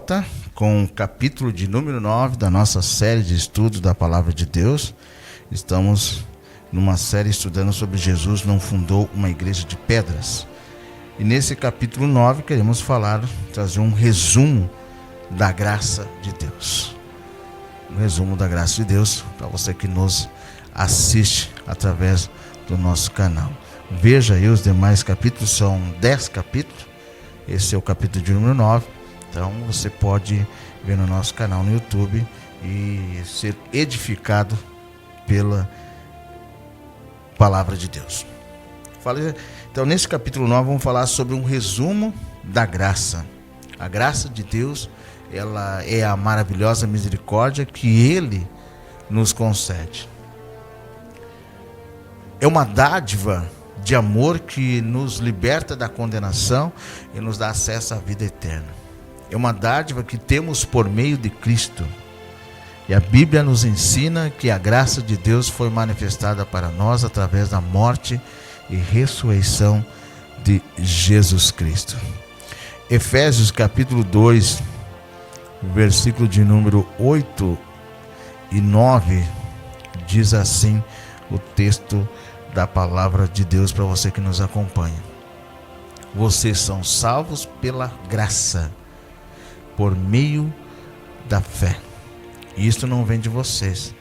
volta com o capítulo de número 9 da nossa série de estudos da Palavra de Deus. Estamos numa série estudando sobre Jesus não fundou uma igreja de pedras. E nesse capítulo 9 queremos trazer um resumo da graça de Deus. Um resumo da graça de Deus para você que nos assiste através do nosso canal. Veja aí os demais capítulos, são 10 capítulos. Esse é o capítulo de número 9. Então você pode ver no nosso canal no YouTube e ser edificado pela palavra de Deus. Então nesse capítulo 9 vamos falar sobre um resumo da graça. A graça de Deus, ela é a maravilhosa misericórdia que Ele nos concede. É uma dádiva de amor que nos liberta da condenação e nos dá acesso à vida eterna. É uma dádiva que temos por meio de Cristo. E a Bíblia nos ensina que a graça de Deus foi manifestada para nós através da morte e ressurreição de Jesus Cristo. Efésios capítulo 2, versículo de número 8 e 9, diz assim o texto da palavra de Deus para você que nos acompanha. Vocês são salvos pela graça, por meio da fé. E isto não vem de vocês,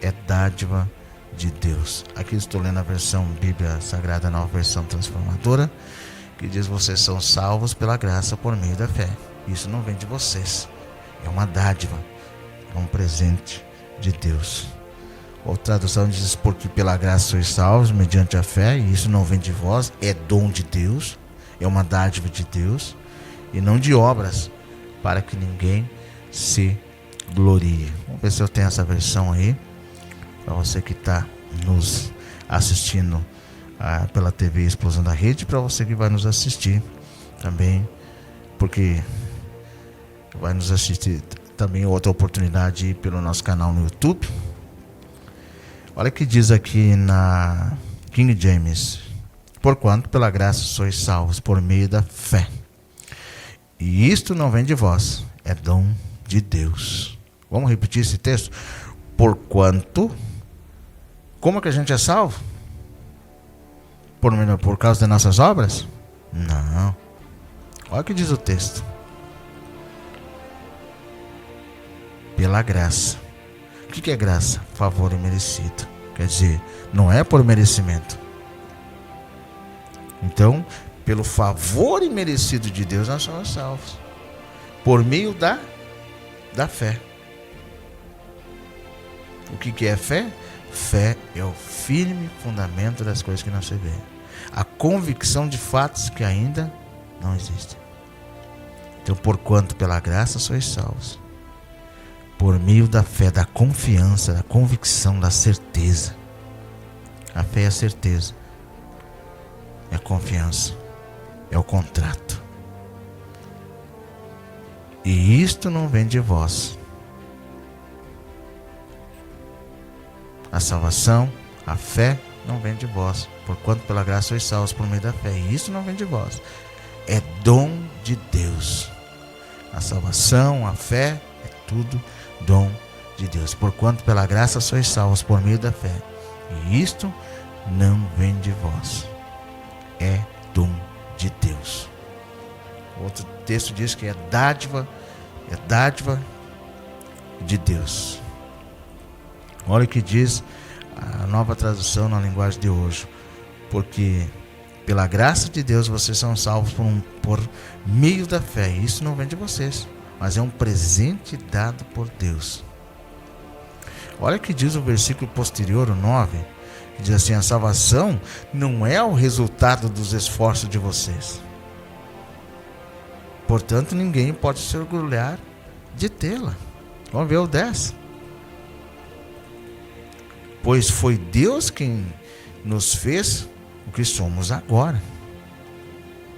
é dádiva de Deus. Aqui estou lendo a versão Bíblia Sagrada, nova versão transformadora, que diz: vocês são salvos pela graça por meio da fé. Isso não vem de vocês, é uma dádiva, é um presente de Deus. Outra tradução diz: porque pela graça sois salvos mediante a fé, e isso não vem de vós, é dom de Deus, é uma dádiva de Deus, e não de obras, para que ninguém se glorie. Vamos ver se eu tenho essa versão aí, para você que está nos assistindo pela TV Explosão da Rede, para você que vai nos assistir também, porque vai nos assistir também outra oportunidade pelo nosso canal no YouTube. Olha o que diz aqui na King James: porquanto pela graça sois salvos por meio da fé. E isto não vem de vós, é dom de Deus. Vamos repetir esse texto? Porquanto, como que a gente é salvo? Por causa das nossas obras? Não. Olha o que diz o texto: pela graça. O que é graça? Favor imerecido. Quer dizer, não é por merecimento. Então, pelo favor imerecido de Deus, nós somos salvos. Por meio da fé. O que é fé? Fé é o firme fundamento das coisas que não se vê. A convicção de fatos que ainda não existem. Então, porquanto pela graça sois salvos, por meio da fé, da confiança, da convicção, da certeza. A fé é a certeza, é a confiança, é o contrato. E isto não vem de vós. A salvação, a fé não vem de vós, porquanto pela graça sois salvos por meio da fé. E isso não vem de vós, é dom de Deus. A salvação, a fé, é tudo dom de Deus. Porquanto pela graça sois salvos por meio da fé. E isto não vem de vós, é dom de Deus. Outro texto diz que é dádiva de Deus. Olha o que diz a nova tradução na linguagem de hoje: porque pela graça de Deus vocês são salvos por meio da fé. E isso não vem de vocês, mas é um presente dado por Deus. Olha o que diz o versículo posterior, o 9, que diz assim: a salvação não é o resultado dos esforços de vocês. Portanto, ninguém pode se orgulhar de tê-la. Vamos ver o 10. Pois foi Deus quem nos fez o que somos agora,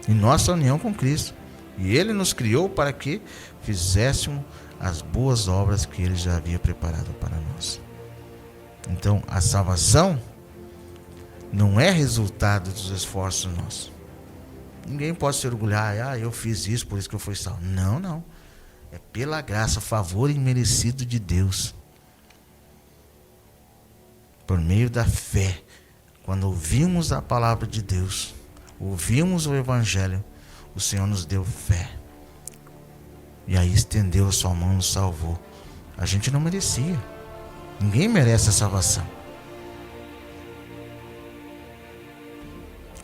em nossa união com Cristo. E Ele nos criou para que fizéssemos as boas obras que Ele já havia preparado para nós. Então, a salvação não é resultado dos esforços nossos. Ninguém pode se orgulhar: eu fiz isso, por isso que eu fui salvo. Não. É pela graça, favor imerecido de Deus. Por meio da fé. Quando ouvimos a palavra de Deus, ouvimos o Evangelho, o Senhor nos deu fé. E aí estendeu a sua mão e nos salvou. A gente não merecia. Ninguém merece a salvação.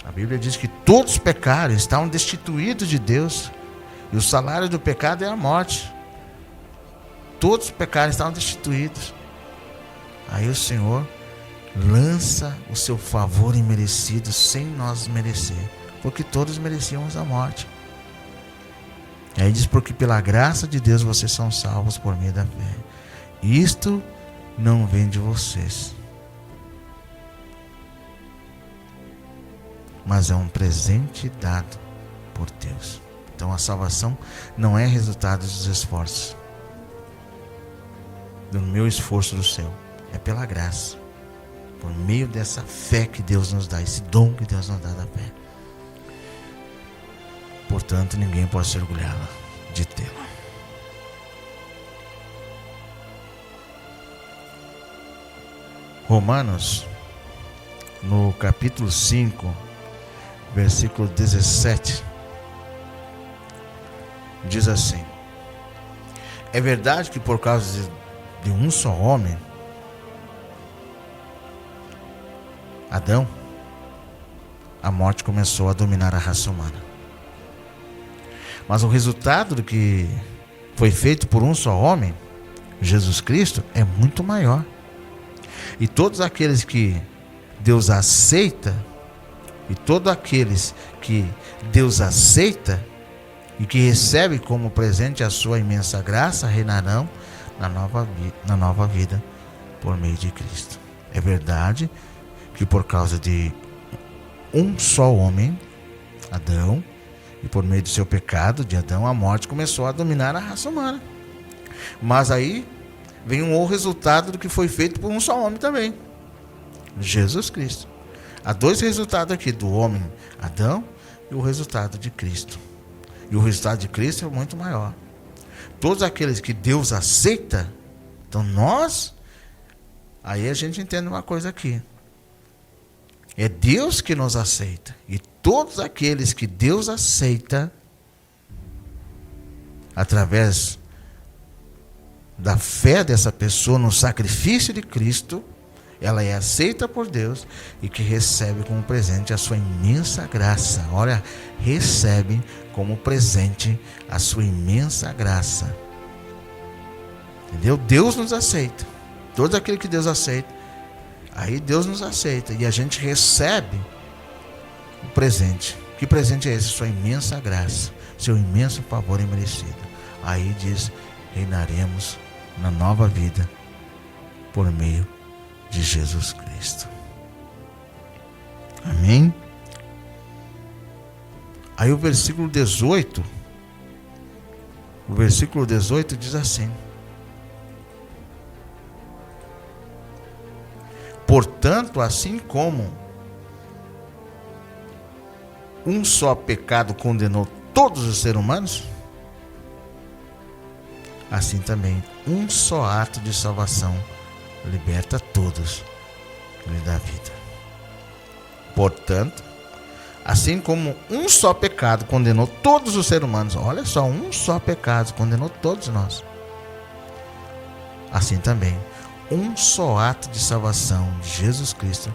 A Bíblia diz que todos pecaram, estavam destituídos de Deus. E o salário do pecado é a morte. Todos pecaram, estavam destituídos. Aí o Senhor lança o seu favor imerecido sem nós merecer, porque todos merecíamos a morte. E aí diz, porque pela graça de Deus vocês são salvos por meio da fé. Isto não vem de vocês, mas é um presente dado por Deus. Então a salvação não é resultado dos esforços, do meu esforço do céu, é pela graça. Por meio dessa fé que Deus nos dá, esse dom que Deus nos dá da fé. Portanto, ninguém pode se orgulhar de tê-la. Romanos, no capítulo 5, versículo 17, diz assim: é verdade que por causa de um só homem, Adão, a morte começou a dominar a raça humana. Mas o resultado do que foi feito por um só homem, Jesus Cristo, é muito maior. E todos aqueles que Deus aceita, e todos aqueles que Deus aceita e que recebe como presente a sua imensa graça, reinarão na nova vida por meio de Cristo. É verdade que por causa de um só homem, Adão, e por meio do seu pecado de Adão, a morte começou a dominar a raça humana. Mas aí vem um resultado do que foi feito por um só homem também, Jesus Cristo. Há dois resultados aqui, do homem Adão e o resultado de Cristo. E o resultado de Cristo é muito maior. Todos aqueles que Deus aceita, então nós, aí a gente entende uma coisa aqui. É Deus que nos aceita. E todos aqueles que Deus aceita, através da fé dessa pessoa no sacrifício de Cristo, ela é aceita por Deus e que recebe como presente a sua imensa graça. Olha, recebe como presente a sua imensa graça. Entendeu? Deus nos aceita. Todo aquele que Deus aceita, aí Deus nos aceita e a gente recebe o presente. Que presente é esse? Sua imensa graça, seu imenso favor imerecido. Aí diz, reinaremos na nova vida por meio de Jesus Cristo. Amém? Aí o versículo 18 diz assim: portanto, assim como um só pecado condenou todos os seres humanos, assim também um só ato de salvação liberta todos e lhe dá vida. Portanto, assim como um só pecado condenou todos os seres humanos, olha só, um só pecado condenou todos nós, assim também um só ato de salvação de Jesus Cristo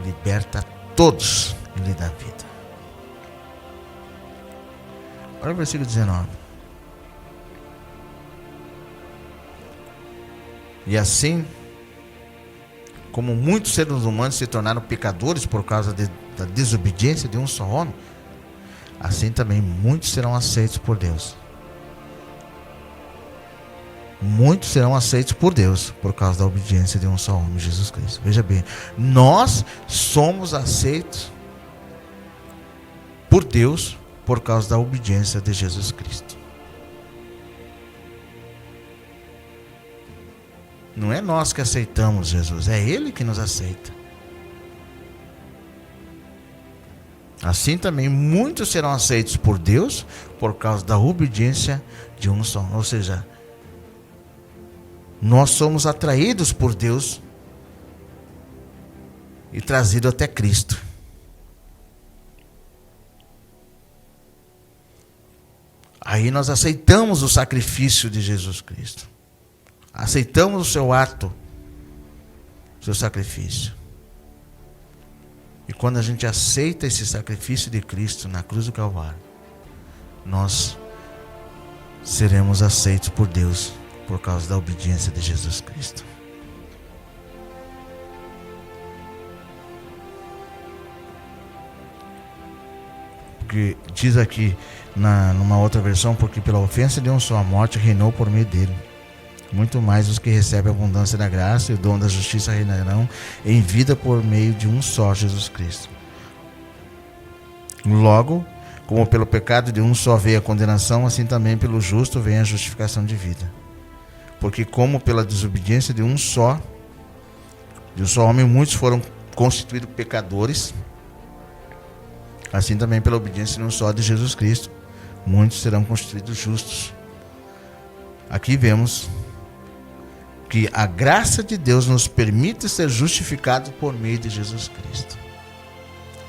liberta todos e lhe dá vida. Olha o versículo 19. E assim, como muitos seres humanos se tornaram pecadores por causa da desobediência de um só homem, assim também muitos serão aceitos por Deus. Muitos serão aceitos por Deus por causa da obediência de um só homem, Jesus Cristo. Veja bem, nós somos aceitos por Deus por causa da obediência de Jesus Cristo. Não é nós que aceitamos Jesus, é Ele que nos aceita. Assim também muitos serão aceitos por Deus por causa da obediência de um só. Ou seja, nós somos atraídos por Deus e trazidos até Cristo. Aí nós aceitamos o sacrifício de Jesus Cristo. Aceitamos o seu ato, o seu sacrifício. E quando a gente aceita esse sacrifício de Cristo na cruz do Calvário, nós seremos aceitos por Deus por causa da obediência de Jesus Cristo. Porque diz aqui numa outra versão, porque pela ofensa de um só a morte reinou por meio dele. Muito mais os que recebem a abundância da graça e o dom da justiça reinarão em vida por meio de um só, Jesus Cristo. Logo, como pelo pecado de um só veio a condenação, assim também pelo justo vem a justificação de vida. Porque como pela desobediência de um só homem, muitos foram constituídos pecadores, assim também pela obediência de um só de Jesus Cristo, muitos serão constituídos justos. Aqui vemos que a graça de Deus nos permite ser justificados por meio de Jesus Cristo.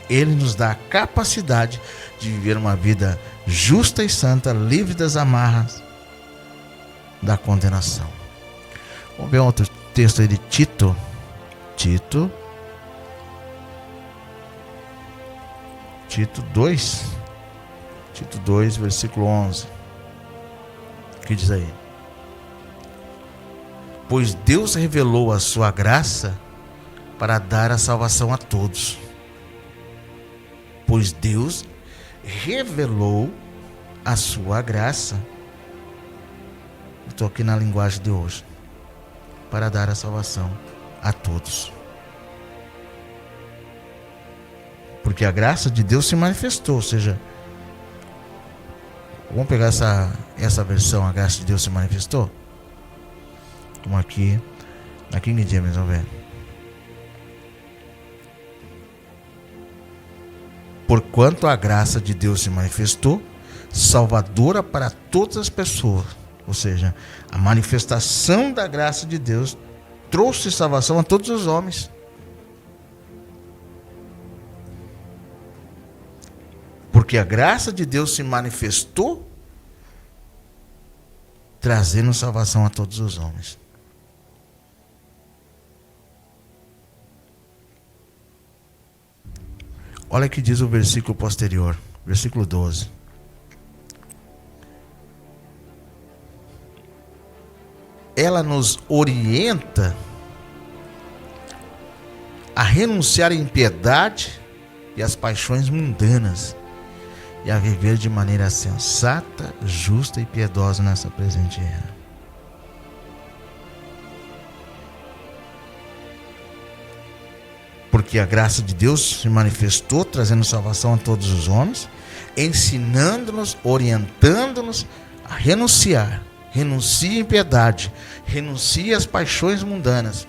Ele nos dá a capacidade de viver uma vida justa e santa, livre das amarras da condenação. Vamos ver outro texto aí de Tito. Tito 2. Tito 2, versículo 11. O que diz aí? Pois Deus revelou a sua graça para dar a salvação a todos. Pois Deus revelou a sua graça. Estou aqui na linguagem de hoje. Para dar a salvação a todos. Porque a graça de Deus se manifestou, ou seja, vamos pegar essa versão, a graça de Deus se manifestou? Como aqui, na King James, vamos ver. Porquanto a graça de Deus se manifestou, salvadora para todas as pessoas. Ou seja, a manifestação da graça de Deus trouxe salvação a todos os homens. Porque a graça de Deus se manifestou, trazendo salvação a todos os homens. Olha o que diz o versículo posterior, versículo 12. Ela nos orienta a renunciar à impiedade e às paixões mundanas e a viver de maneira sensata, justa e piedosa nessa presente era. Porque a graça de Deus se manifestou, trazendo salvação a todos os homens, ensinando-nos, orientando-nos a renunciar. Renuncie à impiedade, renuncie às paixões mundanas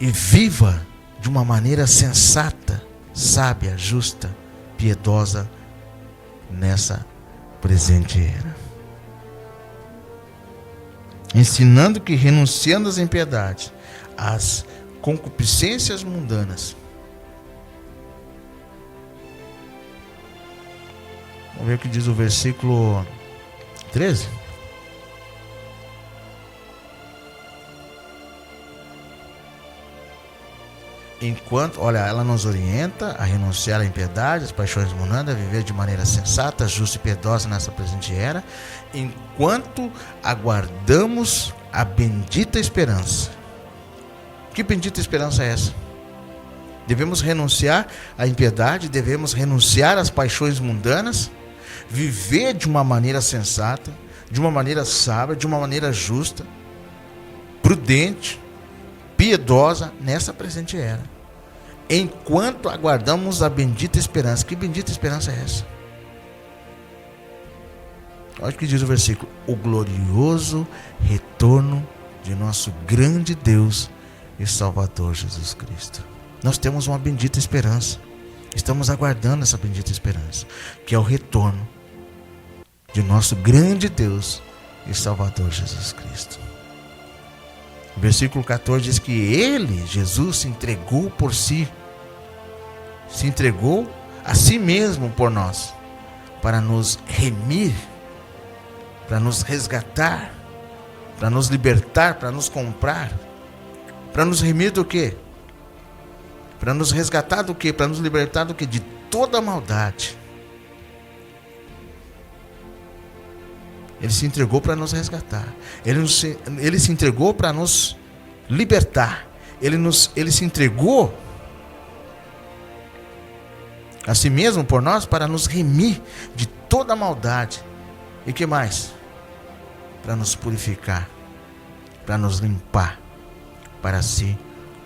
e viva de uma maneira sensata, sábia, justa, piedosa nessa presente era. Ensinando que renunciando às impiedades, às concupiscências mundanas. Vamos ver o que diz o versículo 13. Enquanto, olha, ela nos orienta a renunciar à impiedade, às paixões mundanas, a viver de maneira sensata, justa e piedosa nessa presente era, enquanto aguardamos a bendita esperança. Que bendita esperança é essa? Devemos renunciar à impiedade, devemos renunciar às paixões mundanas, viver de uma maneira sensata, de uma maneira sábia, de uma maneira justa, prudente, piedosa nessa presente era, enquanto aguardamos a bendita esperança. Que bendita esperança é essa? Olha o que diz o versículo: o glorioso retorno de nosso grande Deus e Salvador Jesus Cristo. Nós temos uma bendita esperança. Estamos aguardando essa bendita esperança, que é o retorno de nosso grande Deus e Salvador Jesus Cristo. O versículo 14 diz que Ele, Jesus, se entregou por si, se entregou a si mesmo por nós, para nos remir, para nos resgatar, para nos libertar, para nos comprar. Para nos remir do quê? Para nos resgatar do quê? Para nos libertar do quê? De toda maldade. Ele se entregou para nos resgatar. Ele se entregou para nos libertar. Ele se entregou a si mesmo por nós para nos remir de toda maldade. E que mais? Para nos purificar, para nos limpar para si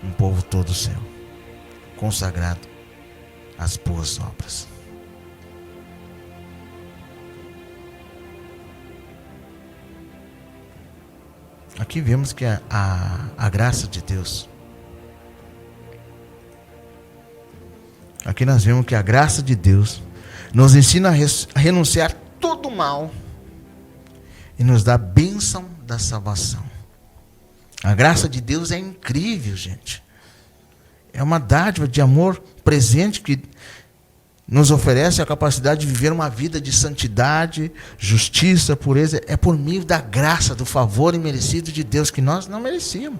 um povo todo seu, consagrado às boas obras. Aqui vemos que a graça de Deus, aqui nós vemos que a graça de Deus nos ensina a renunciar todo o mal e nos dá a bênção da salvação. A graça de Deus é incrível, gente. É uma dádiva de amor presente que nos oferece a capacidade de viver uma vida de santidade, justiça, pureza. É por meio da graça, do favor imerecido de Deus que nós não merecíamos.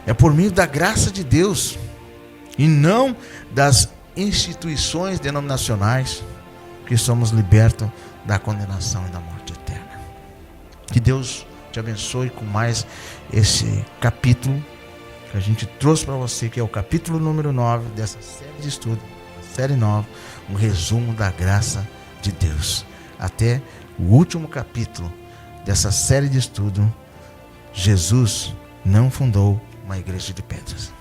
É por meio da graça de Deus e não das instituições denominacionais que somos libertos da condenação e da morte eterna. Que Deus te abençoe com mais esse capítulo que a gente trouxe para você, que é o capítulo número 9 dessa série de estudo, série 9, um resumo da graça de Deus. Até o último capítulo dessa série de estudo, Jesus não fundou uma igreja de pedras.